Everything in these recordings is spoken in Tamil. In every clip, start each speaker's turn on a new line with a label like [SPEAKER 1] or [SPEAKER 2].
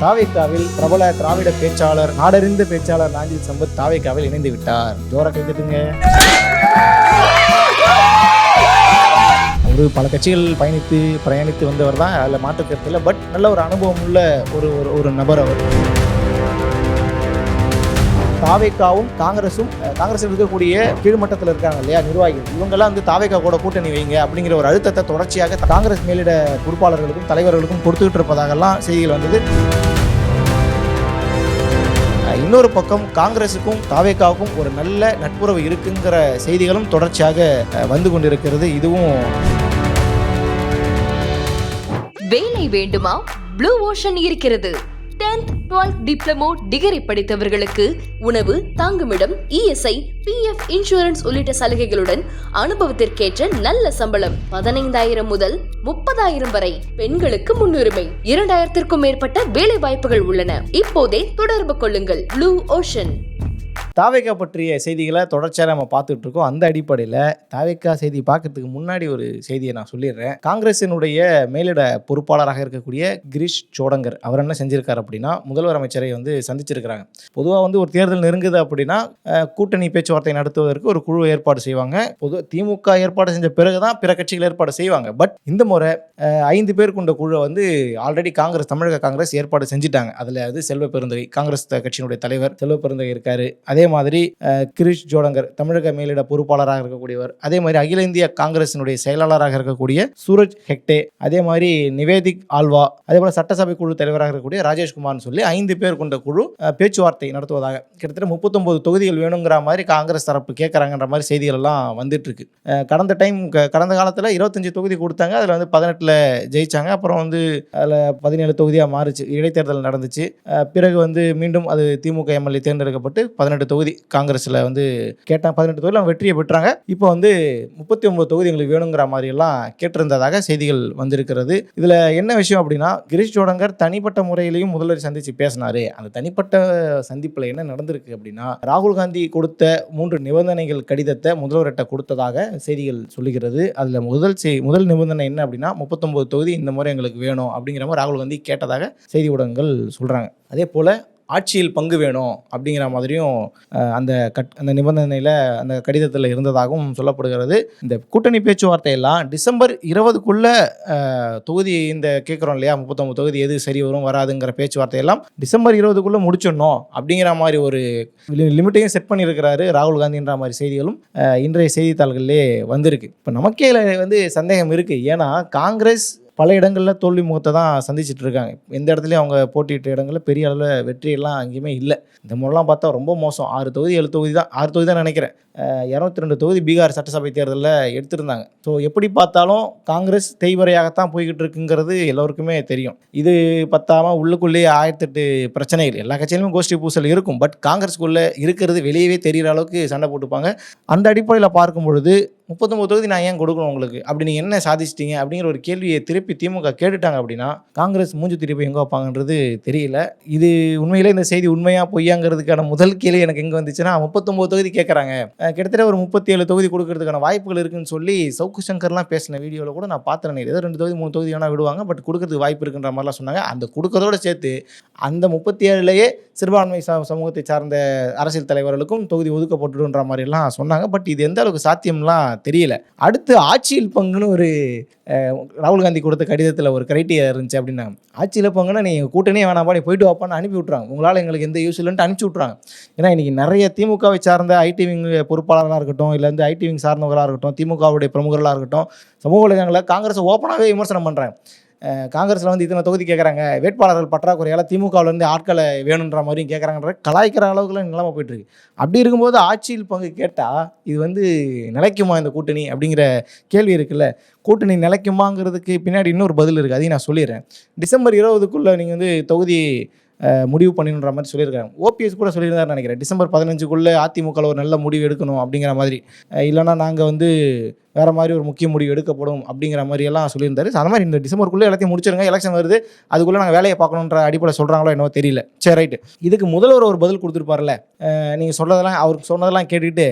[SPEAKER 1] தாவேக்காவில் பிரபல திராவிட பேச்சாளர் நாடறிந்த பேச்சாளர் நாஞ்சில் சம்பத் தாவேக்காவில் இணைந்து விட்டார். ஜோரா கைதுங்க. அவரு பல கட்சிகள் பிரயாணித்து வந்தவர் தான், அதில் மாற்றுக்கருத்தில். பட் நல்ல ஒரு அனுபவம் உள்ள ஒரு நபர் அவர். தாவேக்காவும் காங்கிரஸும் காங்கிரஸில் இருக்கக்கூடிய கீழ்மட்டத்தில் இருக்காங்க இல்லையா நிர்வாகிகள், இவங்கெல்லாம் வந்து தாவேக்கா கூட கூட்டணி வைங்க அப்படிங்கிற ஒரு அழுத்தத்தை தொடர்ச்சியாக காங்கிரஸ் மேலிட பொறுப்பாளர்களுக்கும் தலைவர்களுக்கும் கொடுத்துக்கிட்டு இருப்பதாகலாம் செய்திகள் வந்தது. இன்னொரு பக்கம் காங்கிரஸுக்கும் தாவேக்காவுக்கும் ஒரு நல்ல நட்புறவு இருக்குங்கிற செய்திகளும் தொடர்ச்சியாக வந்து கொண்டிருக்கிறது. இதுவும்
[SPEAKER 2] வேலை வேண்டுமா? ப்ளூ ஓஷன் இருக்கிறது. 10th 12th டிப்ளமோ டிகிரி படித்தவர்களுக்கு உணவு, தங்குமிடம், இஎஸ்ஐ, பிஎஃப் இன்சூரன்ஸ் உள்ளிட்ட சலுகைகளுடன் அனுபவத்திற்கேற்ற நல்ல சம்பளம் 15,000 முதல் 30,000 வரை. பெண்களுக்கு முன்னுரிமை. 2,000க்கும் மேற்பட்ட வேலை வாய்ப்புகள் உள்ளன. இப்போதே தொடர்பு கொள்ளுங்கள். Blue ocean.
[SPEAKER 1] தாவேக்கா பற்றிய செய்திகளை தொடர்ச்சியாக நம்ம பார்த்துட்டு இருக்கோம். அந்த அடிப்படையில் தாவேக்கா செய்தி பார்க்கறதுக்கு முன்னாடி ஒரு செய்தியை நான் சொல்லிடுறேன். காங்கிரசினுடைய மேலிட பொறுப்பாளராக இருக்கக்கூடிய கிரீஷ் சோடங்கர் அவர் என்ன செஞ்சிருக்காரு அப்படின்னா, முதல்வர் அமைச்சரை வந்து சந்திச்சிருக்கிறாங்க. பொதுவாக வந்து ஒரு தேர்தல் நெருங்குது அப்படின்னா கூட்டணி பேச்சுவார்த்தை நடத்துவதற்கு ஒரு குழு ஏற்பாடு செய்வாங்க. திமுக ஏற்பாடு செஞ்ச பிறகுதான் பிற கட்சிகள் ஏற்பாடு செய்வாங்க. பட் இந்த முறை 5 பேர் கொண்ட குழு வந்து ஆல்ரெடி தமிழக காங்கிரஸ் ஏற்பாடு செஞ்சுட்டாங்க. அதில் அது செல்வ பெருந்தகை, காங்கிரஸ் கட்சியினுடைய தலைவர் செல்வ பெருந்தகை இருக்காரு. அதே மாதிரி கிரீஷ் சோடங்கர் தமிழக மேலிட பொறுப்பாளராக இருக்கக்கூடியவர். அதே மாதிரி அகில இந்திய காங்கிரசினுடைய செயலாளராக இருக்கக்கூடிய சூரஜ் ஹெக்டே, அதே மாதிரி நிவேதிக் ஆல்வா, அதே போல சட்டசபை குழு தலைவராக இருக்கக்கூடிய ராஜேஷ்குமார்னு சொல்லி 5 பேர் கொண்ட குழு பேச்சுவார்த்தை நடத்துவதாக, கிட்டத்தட்ட 39 தொகுதிகள் வேணுங்கிற மாதிரி காங்கிரஸ் தரப்பு கேட்கறாங்கன்ற மாதிரி செய்திகள் எல்லாம் வந்துட்டு இருக்கு. கடந்த காலத்தில் 25 தொகுதி கொடுத்தாங்க. அதில் வந்து 18 ஜெயிச்சாங்க. அப்புறம் வந்து அதில் 17 தொகுதியாக மாறிச்சு. இடைத்தேர்தல் நடந்துச்சு. பிறகு வந்து மீண்டும் அது திமுக எம்எல்ஏ தேர்ந்தெடுக்கப்பட்டு 18 தொகுதி காங்கிரஸில் வந்து கேட்டாங்க. 18 தொகுதியில் அவங்க வெற்றியை பெற்றாங்க. இப்போ வந்து 39 தொகுதி எங்களுக்கு வேணுங்கிற மாதிரி எல்லாம் கேட்டிருந்ததாக செய்திகள் வந்திருக்கிறது. இதில் என்ன விஷயம் அப்படின்னா, கிரீஷ் சோடங்கர் தனிப்பட்ட முறையிலையும் முதல்வர் சந்தித்து பேசினாரு. அந்த தனிப்பட்ட சந்திப்பில் என்ன நடந்திருக்கு அப்படின்னா, ராகுல் காந்தி கொடுத்த 3 நிபந்தனைகள் கடிதத்தை முதல்வர்கிட்ட கொடுத்ததாக செய்திகள் சொல்லுகிறது. அதில் முதல் நிபந்தனை என்ன அப்படின்னா, 39 தொகுதி இந்த முறை எங்களுக்கு வேணும் அப்படிங்கிற மாதிரி ராகுல் காந்தி கேட்டதாக செய்தி ஊடகங்கள் சொல்கிறாங்க. அதே போல் ஆட்சியில் பங்கு வேணும் அப்படிங்கிற மாதிரியும் அந்த நிபந்தனையில் அந்த கடிதத்தில் இருந்ததாகவும் சொல்லப்படுகிறது. இந்த கூட்டணி பேச்சுவார்த்தையெல்லாம் டிசம்பர் 20க்குள்ளே தொகுதி இந்த கேட்குறோம் இல்லையா, 39 தொகுதி எது சரி வரும் வராதுங்கிற பேச்சுவார்த்தையெல்லாம் டிசம்பர் 20க்குள்ளே முடிச்சிடணும் அப்படிங்கிற மாதிரி ஒரு லிமிட்டையும் செட் பண்ணியிருக்கிறாரு ராகுல் காந்தின்ற மாதிரி செய்திகளும் இன்றைய செய்தித்தாள்களிலே வந்திருக்கு. இப்போ நமக்கே வந்து சந்தேகம் இருக்குது. ஏன்னா காங்கிரஸ் பல இடங்களில் தோல்வி முகத்தை தான் சந்திச்சுட்டு இருக்காங்க. எந்த இடத்துலையும் அவங்க போட்டியிட்ட இடங்களில் பெரிய அளவில் வெற்றியெல்லாம் அங்கேயுமே இல்லை. இந்த முறைலாம் பார்த்தா ரொம்ப மோசம். 6 தொகுதி 7 தொகுதி தான் 6 தொகுதி தான் நினைக்கிறேன். 202 தொகுதி பீகார் சட்டசபை தேர்தலில் எடுத்திருந்தாங்க. ஸோ எப்படி பார்த்தாலும் காங்கிரஸ் தேய்வரையாகத்தான் போய்கிட்டு இருக்குங்கிறது எல்லோருக்குமே தெரியும். இது பத்தாமல் உள்ளுக்குள்ளேயே 1008 பிரச்சனைகள். எல்லா கட்சியிலுமே கோஷ்டி பூசல் இருக்கும். பட் காங்கிரஸுக்குள்ளே இருக்கிறது வெளியவே தெரிகிற அளவுக்கு சண்டை போட்டுப்பாங்க. அந்த அடிப்படையில் பார்க்கும் பொழுது 39 தொகுதி நான் ஏன் கொடுக்கணும் உங்களுக்கு, அப்படி நீங்கள் என்ன சாதிச்சிட்டீங்க அப்படிங்கிற ஒரு கேள்வியை திருப்பி திமுக கேட்டுட்டாங்க அப்படின்னா காங்கிரஸ் மூஞ்சி திருப்பி எங்கே வைப்பாங்கன்றது தெரியல. இது உண்மையிலே இந்த செய்தி உண்மையாக பொய்யாங்கிறதுக்கான முதல் கேள்வி எனக்கு எங்கே வந்துச்சுன்னா, 39 தொகுதி கேட்குறாங்க, கிட்டத்தட்ட ஒரு 37 தொகுதி கொடுக்கறதுக்கான வாய்ப்புகள் இருக்குன்னு சொல்லி சவுக்கு சங்கர்லாம் பேசின வீடியோவில் கூட நான் பார்த்தேன். ஏதோ 2 தொகுதி 3 தொகுதி வேணால் விடுவாங்க, பட் கொடுக்கறதுக்கு வாய்ப்பு இருக்குன்ற மாதிரிலாம் சொன்னாங்க. அந்த கொடுக்கறதோடு சேர்த்து அந்த 37லேயே சிறுபான்மை சமூகத்தை சார்ந்த அரசியல் தலைவர்களுக்கும் தொகுதி ஒதுக்கப்பட்டுன்ற மாதிரிலாம் சொன்னாங்க. பட் இது எந்த அளவுக்கு சாத்தியம்லாம் தெரியல. அடுத்து ஆட்சியில் பங்குன்னு ஒரு ராகுல் காந்தி கொடுத்த கடிதத்தில் ஒரு கிரைட்டீரியா இருந்துச்சு. அப்படின்னா ஆட்சியில் பங்குன்னா நீங்கள் கூட்டணியே வேணாம்பா, நீ போயிட்டு வாப்பான்னு அனுப்பி விட்றாங்க. உங்களால் எங்களுக்கு எந்த யூஸ் இல்லைன்ட்டு அனுப்பிச்சி விட்றாங்க. ஏன்னா இன்றைக்கி நிறைய திமுகவை சார்ந்த ஐடி விங் பொறுப்பாளராக இருக்கட்டும், இல்லை வந்து ஐடி விங் சார்ந்தவர்களாக இருக்கட்டும், திமுகவுடைய பிரமுகர்களாக இருக்கட்டும், சமூக வலைதளங்களில் காங்கிரஸை ஓப்பனாகவே விமர்சனம் பண்ணுறாங்க. காங்கிரஸில் வந்து இத்தனை தொகுதி கேட்குறாங்க, வேட்பாளர்கள் பற்றாக்குறையால் திமுகவிலேருந்து ஆட்களை வேணுன்ற மாதிரியும் கேட்குறாங்கன்ற கலாய்க்கிற அளவுக்குலாம் நிலைமை போயிட்டுருக்கு. அப்படி இருக்கும்போது ஆட்சியில் பங்கு கேட்டால் இது வந்து நிலைக்குமா இந்த கூட்டணி அப்படிங்கிற கேள்வி இருக்குல்ல. கூட்டணி நிலைக்குமாங்கிறதுக்கு பின்னாடி இன்னொரு பதில் இருக்குது, அதையும் நான் சொல்லிடுறேன். டிசம்பர் 20க்குள்ளே நீங்கள் வந்து தொகுதி முடிவு பண்ணணுன்ற மாதிரி சொல்லியிருக்காங்க. ஓபிஎஸ் கூட சொல்லியிருந்தாருன்னு நினைக்கிறேன். டிசம்பர் 15க்குள்ளே அதிமுகவில் ஒரு நல்ல முடிவு எடுக்கணும் அப்படிங்கிற மாதிரி, இல்லைனா நாங்கள் வந்து வேறு மாதிரி ஒரு முக்கிய முடிவு எடுக்கப்படும் அப்படிங்கிற மாதிரியெல்லாம் சொல்லியிருந்தாரு. அந்த மாதிரி இந்த டிசம்பருக்குள்ளே எல்லாத்தையும் முடிச்சிருங்க, எலெக்ஷன் வருது, அதுக்குள்ளே நாங்கள் வேலையை பார்க்கணுன்ற அடிப்படையில் சொல்கிறாங்களோ என்னவோ தெரியல. சரி, ரைட்டு. இதுக்கு முதல்வர் ஒரு பதில் கொடுத்துருப்பார்ல, நீங்கள் சொல்கிறதெல்லாம் அவருக்கு சொன்னதெல்லாம் கேட்டுக்கிட்டு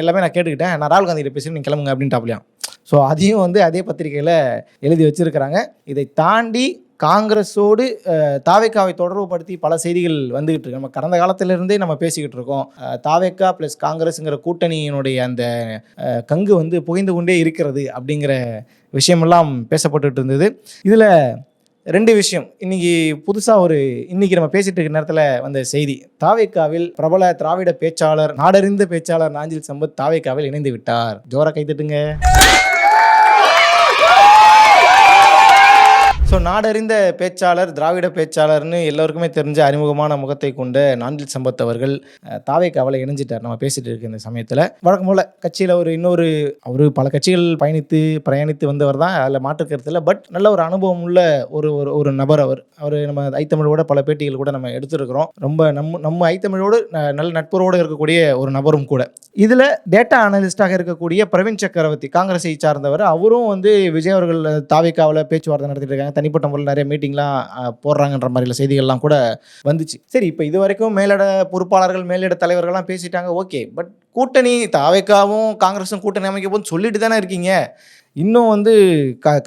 [SPEAKER 1] எல்லாமே நான் கேட்டுக்கிட்டேன், நான் ராகுல் காந்திகிட்ட பேசி நீங்கள் கிளம்புங்க அப்படின்ட்டாப்லையாம். ஸோ அதையும் வந்து அதே பத்திரிகையில் எழுதி வச்சுருக்கிறாங்க. இதை தாண்டி காங்கிரஸோடு தாவேக்காவை தொடர்புபடுத்தி பல செய்திகள் வந்துகிட்டு இருக்கு. நம்ம கடந்த காலத்திலிருந்தே நம்ம பேசிக்கிட்டு இருக்கோம். தாவேக்கா ப்ளஸ் காங்கிரஸுங்கிற கூட்டணியினுடைய அந்த கங்கு வந்து புகைந்து கொண்டே இருக்கிறது அப்படிங்கிற விஷயமெல்லாம் பேசப்பட்டுட்டு இருந்தது. இதில் 2 விஷயம் இன்னைக்கு புதுசாக இன்னைக்கு நம்ம பேசிட்டு இருக்க நேரத்தில் வந்த செய்தி. தாவேக்காவில் பிரபல திராவிட பேச்சாளர், நாடறிந்த பேச்சாளர் நாஞ்சில் சம்பத் தாவேக்காவில் இணைந்து விட்டார். ஜோரா கைத்தட்டுங்க. ஸோ நாடறிந்த பேச்சாளர், திராவிட பேச்சாளர்னு எல்லோருக்குமே தெரிஞ்ச அறிமுகமான முகத்தை கொண்ட நாஞ்சில் சம்பத் அவர்கள் தாவேக்காவில் இணைஞ்சிட்டார். நம்ம பேசிட்டு இருக்க இந்த சமயத்தில் வழக்கம் போல் கட்சியில் அவர் பல கட்சிகள் பிரயாணித்து வந்தவர் தான், அதில் மாற்றுக்கருத்தில். பட் நல்ல ஒரு அனுபவம் உள்ள ஒரு நபர். அவர் நம்ம ஐத்தமிழோட பல பேட்டிகள் கூட நம்ம எடுத்துருக்கிறோம். ரொம்ப நம்ம ஐத்தமிழோடு நல்ல நட்புறவோடு இருக்கக்கூடிய ஒரு நபரும் கூட. இதில் டேட்டா அனலிஸ்டாக இருக்கக்கூடிய பிரவீன் சக்கரவர்த்தி, காங்கிரஸை சார்ந்தவர், அவரும் வந்து விஜய் அவர்கள் தாவேக்காவில் பேச்சுவார்த்தை நடத்திட்டு இருக்காங்க. தனிப்பட்ட முறையில் நிறைய மீட்டிங்லாம் போடுறாங்கன்ற மாதிரில செய்திகள்லாம் கூட வந்துச்சு. சரி, இப்போ இது வரைக்கும் மேலிட பொறுப்பாளர்கள், மேலிட தலைவர்கள்லாம் பேசிட்டாங்க, ஓகே. பட் கூட்டணி தாவேக்காவும் காங்கிரஸும் கூட்டணி அமைக்க போது சொல்லிட்டு தானே இருக்கீங்க. இன்னும் வந்து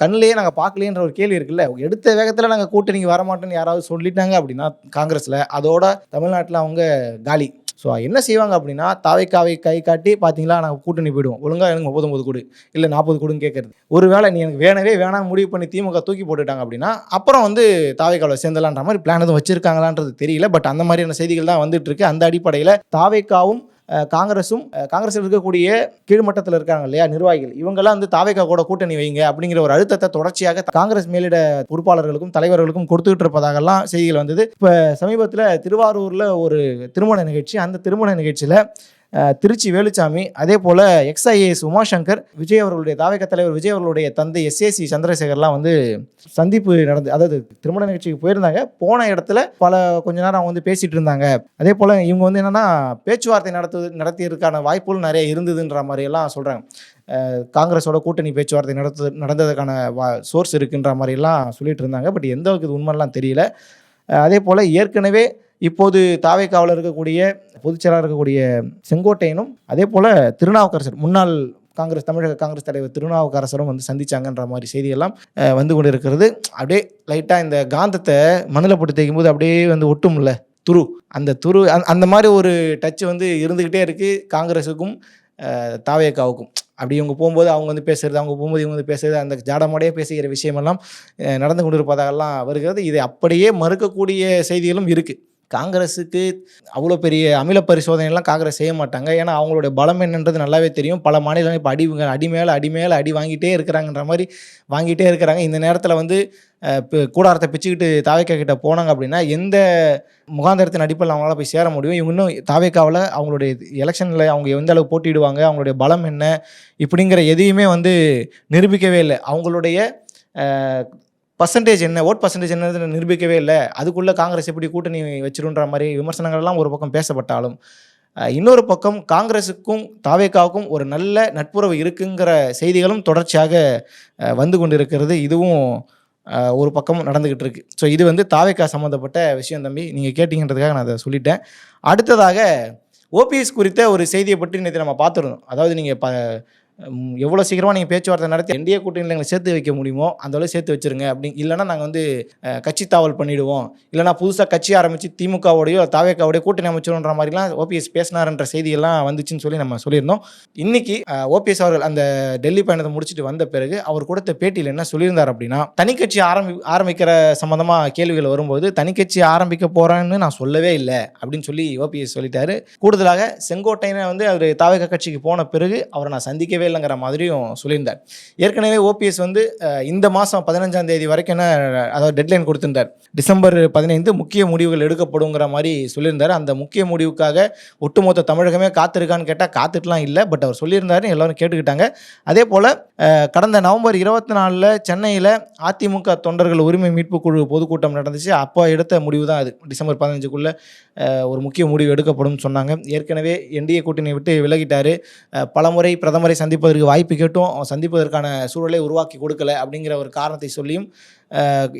[SPEAKER 1] கண்ணிலேயே நாங்கள் பார்க்கலையன்ற ஒரு கேள்வி இருக்குல்ல. எடுத்த வேகத்தில் நாங்கள் கூட்டணிக்கு வரமாட்டோன்னு யாராவது சொல்லிட்டாங்க அப்படின்னா காங்கிரஸில், அதோட தமிழ்நாட்டில் அவங்க காலி. ஸோ என்ன செய்வாங்க அப்படின்னா, தாவேக்காவை கை காட்டி பார்த்தீங்களா நாங்கள் கூட்டணி போயிடுவோம், ஒழுங்காக எனக்கு 39 கொடு இல்லை 40 கொடுன்னு கேட்குறது. ஒரு வேளை நீ எனக்கு வேணாம் முடிவு பண்ணி திமுக தூக்கி போட்டுட்டாங்க அப்படின்னா அப்புறம் வந்து தாவேக்காவில் சேர்ந்தலான்ற மாதிரி பிளான் எதுவும் வச்சிருக்காங்களான்றது தெரியல. பட் அந்த மாதிரியான செய்திகள் தான் வந்துட்டு இருக்கு. அந்த அடிப்படையில் தாவேக்காவும் காங்கிரஸில் இருக்கக்கூடிய கீழ்மட்டத்தில் இருக்காங்க இல்லையா நிர்வாகிகள், இவங்கெல்லாம் வந்து தாவேக்கா கூட கூட்டணி வைங்க அப்படிங்கிற ஒரு அழுத்தத்தை தொடர்ச்சியாக காங்கிரஸ் மேலிட பொறுப்பாளர்களுக்கும் தலைவர்களுக்கும் கொடுத்துக்கிட்டு இருப்பதாகலாம் செய்திகள் வந்தது. இப்போ சமீபத்தில் திருவாரூரில் ஒரு திருமண நிகழ்ச்சி, அந்த திருமண நிகழ்ச்சியில் திருச்சி வேலுச்சாமி, அதே போல் எக்ஸ்ஐஏஎஸ் உமாசங்கர், விஜய் அவர்களுடைய தாவேக்கா தலைவர் விஜய் அவர்களுடைய தந்தை எஸ்ஏசி சந்திரசேகர்லாம் வந்து சந்திப்பு அதாவது திருமண நிகழ்ச்சிக்கு போயிருந்தாங்க. போன இடத்துல கொஞ்ச நேரம் அவங்க வந்து பேசிகிட்டு இருந்தாங்க. அதே போல் இவங்க வந்து என்னென்னா பேச்சுவார்த்தை நடத்தியதற்கான வாய்ப்புகள் நிறைய இருந்ததுன்ற மாதிரியெல்லாம் சொல்கிறாங்க. காங்கிரஸோட கூட்டணி பேச்சுவார்த்தை நடந்ததுக்கான சோர்ஸ் இருக்குன்ற மாதிரிலாம் சொல்லிட்டு இருந்தாங்க. பட் எந்த அளவுக்கு இது உண்மைலாம் தெரியல. அதே போல் ஏற்கனவே இப்போது தாவேக்காவில் இருக்கக்கூடிய பொதுச்செயலாளர் இருக்கக்கூடிய செங்கோட்டையனும், அதே போல் திருநாவுக்கரசர், முன்னாள் தமிழக காங்கிரஸ் தலைவர் திருநாவுக்கரசரும் வந்து சந்திச்சாங்கன்ற மாதிரி செய்தியெல்லாம் வந்து கொண்டு இருக்கிறது. அப்படியே லைட்டாக இந்த காந்தத்தை மண்ணில் போட்டு தேய்க்கும் போது அப்படியே வந்து ஒட்டும்ல அந்த மாதிரி ஒரு டச் வந்து இருந்துக்கிட்டே இருக்குது காங்கிரஸுக்கும் தாவேக்காவுக்கும். அப்படி இவங்க போகும்போது அவங்க வந்து பேசுகிறது, அவங்க போகும்போது இவங்க வந்து பேசுகிறது, அந்த ஜாடமாடையே பேசுகிற விஷயமெல்லாம் நடந்து கொண்டு இருப்பதாகலாம் வருகிறது. இதை அப்படியே மறுக்கக்கூடிய செய்திகளும் இருக்குது. காங்கிரஸுக்கு அவ்வளோ பெரிய அமில பரிசோதனைலாம் காங்கிரஸ் செய்ய மாட்டாங்க. ஏன்னா அவங்களுடைய பலம் என்னன்றது நல்லாவே தெரியும். பல மாநிலங்கள் இப்போ அடி மேலே அடி வாங்கிட்டே இருக்கிறாங்கன்ற மாதிரி வாங்கிட்டே இருக்கிறாங்க. இந்த நேரத்தில் வந்து கூடாரத்தை பிச்சுக்கிட்டு தாவேக்கா கிட்ட போனாங்க அப்படின்னா எந்த முகாந்திரத்தின் அடிப்படையில் அவங்களால போய் சேர முடியும்? இவங்க இன்னும் தாவேக்காவில் அவங்களுடைய எலெக்ஷனில் அவங்க எந்த அளவுக்கு போட்டியிடுவாங்க, அவங்களுடைய பலம் என்ன, இப்படிங்கிற எதையுமே வந்து நிரூபிக்கவே இல்லை. அவங்களுடைய பர்சன்டேஜ் என்ன, ஓட் பர்சன்டேஜ் என்னது நிரூபிக்கவே இல்லை. அதுக்குள்ளே காங்கிரஸ் எப்படி கூட்டணி வச்சிருன்ற மாதிரி விமர்சனங்கள்லாம் ஒரு பக்கம் பேசப்பட்டாலும், இன்னொரு பக்கம் காங்கிரஸுக்கும் தாவேக்காவுக்கும் ஒரு நல்ல நட்புறவு இருக்குங்கிற செய்திகளும் தொடர்ச்சியாக வந்து கொண்டு இருக்கிறது. இதுவும் ஒரு பக்கம் நடந்துக்கிட்டு இருக்கு. ஸோ இது வந்து தாவேக்கா சம்மந்தப்பட்ட விஷயம் தம்பி, நீங்கள் கேட்டிங்கன்றதுக்காக நான் அதை சொல்லிட்டேன். அடுத்ததாக ஓபிஎஸ் குறித்த ஒரு செய்தியை பற்றி நேற்று நம்ம பார்த்துருந்தோம். அதாவது நீங்கள் எவ்வளோ சீக்கிரமாக நீங்கள் பேச்சுவார்த்தை நடத்தி என்டிஏ கூட்டணியில் எங்களை சேர்த்து வைக்க முடியுமோ அந்த அளவு சேர்த்து வச்சுருங்க, இல்லைனா நாங்கள் வந்து கட்சி தாவல் பண்ணிவிடுவோம், இல்லைனா புதுசாக கட்சி ஆரம்பித்து திமுகவோடையோ தாவேக்காவோடையோ கூட்டணி அமைச்சிடும்ன்ற மாதிரிலாம் ஓபிஎஸ் பேசினார்ன்ற செய்தியெல்லாம் வந்துச்சுன்னு சொல்லி நம்ம சொல்லியிருந்தோம். இன்றைக்கி ஓபிஎஸ் அவர்கள் அந்த டெல்லி பயணத்தை முடிச்சுட்டு வந்த பிறகு அவர் கொடுத்த பேட்டியில் என்ன சொல்லியிருந்தார் அப்படின்னா, தனிக்கட்சி ஆரம்பிக்கிற சம்மந்தமாக கேள்விகள் வரும்போது தனிக்கட்சி ஆரம்பிக்க போகிறேன்னு நான் சொல்லவே இல்லை அப்படின்னு சொல்லி ஓபிஎஸ் சொல்லிட்டாரு. கூடுதலாக செங்கோட்டையனை வந்து அவர் தாவேக்கா கட்சிக்கு போன பிறகு அவரை நான் சந்திக்கவே இல்லைங்கிற மாதிரியும் சொல்லியிருந்தார். ஏற்கனவே ஓபிஎஸ் வந்து இந்த மாதம் 15ஆம் தேதி வரைக்கும் அதாவது டெட்லைன் கொடுத்திருந்தார். டிசம்பர் 15 முக்கிய முடிவுகள் எடுக்கப்படுங்கிற மாதிரி சொல்லியிருந்தார். அந்த முக்கிய முடிவுக்காக ஒட்டுமொத்த தமிழகமே காத்திருக்கான்னு கேட்டால் காத்துட்டுலாம் இல்லை. பட் அவர் சொல்லியிருந்தாரு, எல்லாரும் கேட்டுக்கிட்டாங்க. அதே போல் கடந்த நவம்பர் 24 சென்னையில் அதிமுக தொண்டர்கள் உரிமை மீட்பு குழு பொதுக்கூட்டம் நடந்துச்சு. அப்போ எடுத்த முடிவு தான் அது. டிசம்பர் 15 ஒரு முக்கிய முடிவு எடுக்கப்படும் சொன்னாங்க. ஏற்கனவே என்டிஏ கூட்டணியை விட்டு விலகிட்டார். பலமுறை பிரதமரை சந்திப்பதற்கு வாய்ப்பு கேட்டும் சந்திப்பதற்கான சூழலை உருவாக்கி கொடுக்கல அப்படிங்கிற ஒரு காரணத்தை சொல்லியும்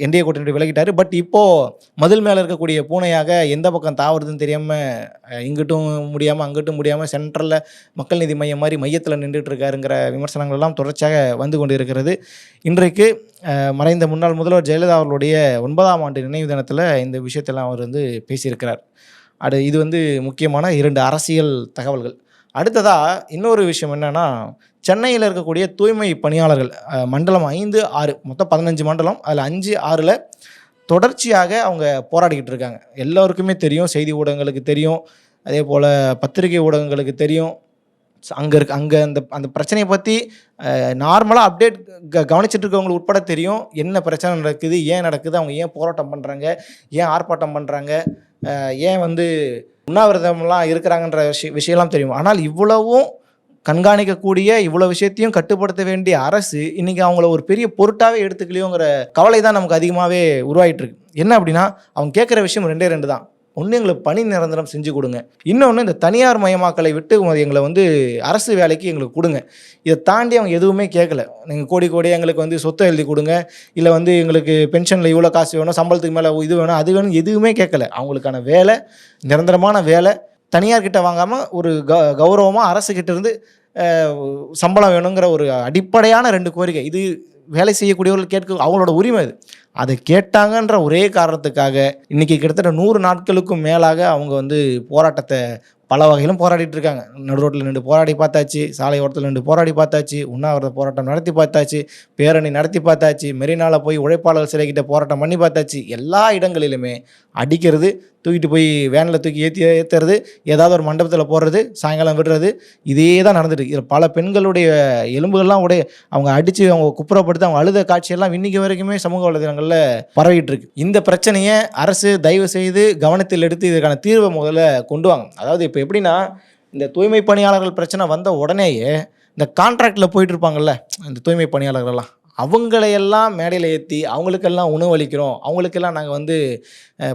[SPEAKER 1] என்டிஏ கூட்டணி விலகிட்டார். பட் இப்போது மதில் மேலே இருக்கக்கூடிய பூனையாக எந்த பக்கம் தாவறதுன்னு தெரியாமல் இங்கிட்டும் முடியாமல் அங்கிட்டும் முடியாமல் சென்ட்ரலில் மக்கள் நீதி மையம் மாதிரி மையத்தில் நின்றுட்டு இருக்காருங்கிற விமர்சனங்கள் எல்லாம் தொடர்ச்சியாக வந்து கொண்டு இருக்கிறது. இன்றைக்கு மறைந்த முன்னாள் முதல்வர் ஜெயலலிதா அவர்களுடைய 9ஆம் ஆண்டு நினைவு தினத்தில் இந்த விஷயத்தெல்லாம் அவர் பேசியிருக்கிறார். இது முக்கியமான 2 அரசியல் தகவல்கள். அடுத்ததாக இன்னொரு விஷயம் என்னென்னா, சென்னையில் இருக்கக்கூடிய தூய்மை பணியாளர்கள் மண்டலம் 5, 6 மொத்தம் 15 மண்டலம், அதில் 5, 6ல் தொடர்ச்சியாக அவங்க போராடிக்கிட்டு இருக்காங்க. எல்லோருக்குமே தெரியும், செய்தி ஊடகங்களுக்கு தெரியும், அதே போல் பத்திரிகை ஊடகங்களுக்கு தெரியும். அங்கே அந்த பிரச்சனையை பற்றி நார்மலாக அப்டேட் கவனிச்சிட்டு இருக்கவங்களுக்கு உட்பட தெரியும் என்ன பிரச்சனை நடக்குது, ஏன் நடக்குது, அவங்க ஏன் போராட்டம் பண்ணுறாங்க, ஏன் ஆர்ப்பாட்டம் பண்ணுறாங்க, ஏன் உண்ணாவிரதம்லாம் இருக்கிறாங்கன்ற விஷயம்லாம் தெரியும். ஆனால் இவ்வளவும் கண்காணிக்கக்கூடிய இவ்வளோ விஷயத்தையும் கட்டுப்படுத்த வேண்டிய அரசு இன்றைக்கி அவங்கள ஒரு பெரிய பொருட்டாகவே எடுத்துக்கலையோங்கிற கவலை தான் நமக்கு அதிகமாகவே உருவாகிட்டு இருக்கு. என்ன அப்படின்னா, அவங்க கேட்குற விஷயம் 2 தான். ஒன்று, எங்களுக்கு பணி நிரந்தரம் செஞ்சு கொடுங்க. இன்னொன்று, இந்த தனியார் மயமாக்கலை விட்டு எங்களை அரசு வேலைக்கு எங்களுக்கு கொடுங்க. இதை தாண்டி அவங்க எதுவுமே கேட்கல. நீங்கள் கோடி எங்களுக்கு சொத்தை எழுதி கொடுங்க, இல்லை எங்களுக்கு பென்ஷனில் இவ்வளோ காசு வேணும், சம்பளத்துக்கு மேலே இது வேணும், அது வேணும், எதுவுமே கேட்கல. அவங்களுக்கான வேலை, நிரந்தரமான வேலை, தனியார்கிட்ட வாங்காமல் ஒரு கௌரவமாக அரசுக்கிட்ட இருந்து சம்பளம் வேணுங்கிற ஒரு அடிப்படையான 2 கோரிக்கை. இது வேலை செய்யக்கூடியவர்கள் கேட்க அவங்களோட உரிமை. அதை கேட்டாங்கன்ற ஒரே காரணத்துக்காக இன்றைக்கி கிட்டத்தட்ட 100 நாட்களுக்கும் மேலாக அவங்க போராட்டத்தை பல வகையிலும் போராடிட்டு இருக்காங்க. நடு ரோட்டில் நின்று போராடி பார்த்தாச்சு, சாலை ஓரத்தில் நின்று போராடி பார்த்தாச்சு, உண்ணாவிரத போராட்டம் நடத்தி பார்த்தாச்சு, பேரணி நடத்தி பார்த்தாச்சு, மெரினாவில் போய் உழைப்பாளர் சிலைக்கிட்ட போராட்டம் பண்ணி பார்த்தாச்சு. எல்லா இடங்களிலுமே அடிக்கிறது, தூக்கிட்டு போய் வேனில் தூக்கி ஏற்றுறது, ஏதாவது ஒரு மண்டபத்தில் போடுறது, சாயங்காலம் விடுறது, இதே தான் நடந்துட்டு. இதில் பல பெண்களுடைய எலும்புகள்லாம் அவங்க அடித்து அவங்க குப்புறப்படுத்தி அவங்க அழுத காட்சியெல்லாம் இன்றைக்கி வரைக்குமே சமூக வலைதளங்களில் பரவிட்டு இருக்கு. இந்த பிரச்சனையை அரசு தயவு செய்து கவனத்தில் எடுத்து இதற்கான தீர்வை முதல்ல கொண்டு வாங்க. அதாவது இப்போ எப்படின்னா, இந்த தூய்மை பணியாளர்கள் பிரச்சனை வந்த உடனேயே இந்த கான்ட்ராக்டில் போயிட்டு இருப்பாங்கள்ல இந்த தூய்மை பணியாளர்கள்லாம், அவங்களையெல்லாம் மேடையில் ஏற்றி அவங்களுக்கெல்லாம் உணவளிக்கிறோம், அவங்களுக்கெல்லாம் நாங்கள்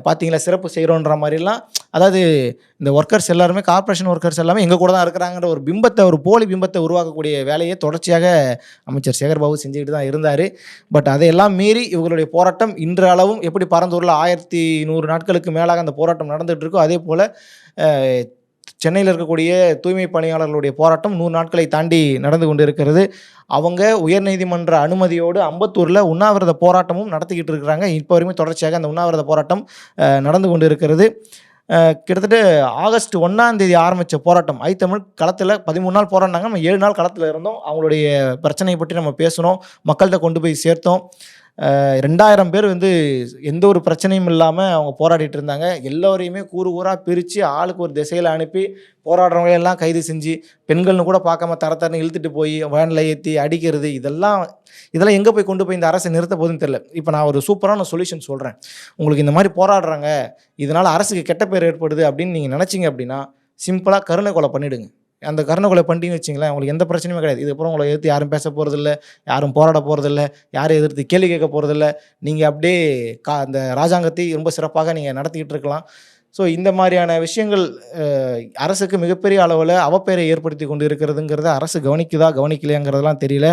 [SPEAKER 1] பார்த்தீங்களா சிறப்பு செய்கிறோன்ற மாதிரிலாம், அதாவது இந்த ஒர்க்கர்ஸ் எல்லாருமே, கார்ப்பரேஷன் ஒர்க்கர்ஸ் எல்லாமே எங்கள் கூட தான் இருக்கிறாங்கன்ற ஒரு பிம்பத்தை, ஒரு போலி பிம்பத்தை உருவாக்கக்கூடிய வேலையை தொடர்ச்சியாக அமைச்சர் சேகர்பாபு செஞ்சுக்கிட்டு தான் இருந்தார். பட் அதையெல்லாம் மீறி இவங்களுடைய போராட்டம் இன்றளவும் எப்படி பரந்தூரில் 1100 நாட்களுக்கு மேலாக அந்த போராட்டம் நடந்துகிட்டு இருக்கோ, அதே போல் சென்னையில் இருக்கக்கூடிய தூய்மை பணியாளர்களுடைய போராட்டம் 100 நாட்களை தாண்டி நடந்து கொண்டு இருக்கிறது. அவங்க உயர்நீதிமன்ற அனுமதியோடு அம்பத்தூரில் உண்ணாவிரத போராட்டமும் நடத்திக்கிட்டு இருக்கிறாங்க. இப்போ வரைக்கும் தொடர்ச்சியாக அந்த உண்ணாவிரத போராட்டம் நடந்து கொண்டு இருக்கிறது. கிட்டத்தட்ட ஆகஸ்ட் 1ஆம் தேதி ஆரம்பித்த போராட்டம் ஐத்தமிழ் களத்தில் 13 நாள் போராடினாங்க. நம்ம 7 நாள் களத்தில் இருந்தோம். அவங்களுடைய பிரச்சனையை பற்றி நம்ம பேசணும், மக்கள்கிட்ட கொண்டு போய் சேர்த்தோம். 2000 பேர் எந்த ஒரு பிரச்சனையும் இல்லாமல் அவங்க போராடிட்டு இருந்தாங்க. எல்லோரையுமே கூறாக பிரித்து ஆளுக்கு ஒரு திசையில் அனுப்பி போராடுறவங்களையெல்லாம் கைது செஞ்சு, பெண்கள்னு கூட பார்க்காம தரத்தரன்னு இழுத்துட்டு போய் வேனில் ஏற்றி அடிக்கிறது, இதெல்லாம் எங்கே போய் கொண்டு போய் இந்த அரசை நிறுத்த போதுன்னு தெரியல. இப்போ நான் ஒரு சூப்பரான சொல்யூஷன் சொல்கிறேன். உங்களுக்கு இந்த மாதிரி போராடுறாங்க, இதனால் அரசுக்கு கெட்ட பேர் ஏற்படுது அப்படின்னு நீங்கள் நினச்சிங்க அப்படின்னா, சிம்பிளாக கருணை கொலை பண்ணிவிடுங்க. அந்த கருணை கொலை பண்ணிட்டீங்கன்னு வச்சிங்களேன், உங்களுக்கு எந்த பிரச்சனையுமே கிடையாது. இதுக்கப்புறம் உங்களை எதிர்த்து யாரும் பேச போகிறதில்ல, யாரும் போராட போகிறதில்ல, யாரும் எதிர்த்து கேள்வி கேட்க போகிறதில்ல. நீங்கள் அப்படியே அந்த ராஜாங்கத்தை ரொம்ப சிறப்பாக நீங்கள் நடத்திக்கிட்டு இருக்கலாம். ஸோ இந்த மாதிரியான விஷயங்கள் அரசுக்கு மிகப்பெரிய அளவில் அவப்பெயரை ஏற்படுத்தி கொண்டு இருக்கிறதுங்கிறத அரசு கவனிக்கலையாங்கிறதெல்லாம் தெரியல.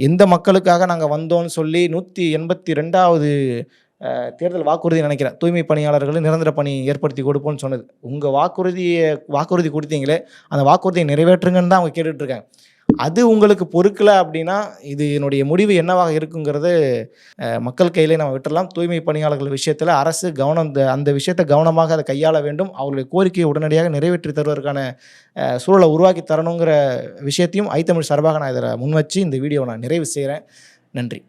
[SPEAKER 1] எந்த மக்களுக்காக நாங்கள் வந்தோன்னு சொல்லி 182வது தேர்தல் வாக்குறுதி நினைக்கிறேன், தூய்மை பணியாளர்கள் நிரந்தர பணி ஏற்படுத்தி கொடுப்போம்னு சொன்னது. உங்கள் வாக்குறுதி கொடுத்தீங்களே, அந்த வாக்குறுதியை நிறைவேற்றுங்கன்னு தான் அவங்க கேட்டுட்ருக்காங்க. அது உங்களுக்கு பொறுக்கலை அப்படின்னா இது என்னுடைய முடிவு என்னவாக இருக்குங்கிறது மக்கள் கையிலே நம்ம விட்டுடலாம். தூய்மை பணியாளர்கள் விஷயத்தில் அரசு அந்த விஷயத்தை கவனமாக அதை கையாள வேண்டும். அவர்களுடைய கோரிக்கையை உடனடியாக நிறைவேற்றி தருவதற்கான சூழலை உருவாக்கி தரணுங்கிற விஷயத்தையும் ஐத்தமிழ் சார்பாக நான் இதில் முன்வச்சு இந்த வீடியோவை நான் நிறைவு செய்கிறேன். நன்றி.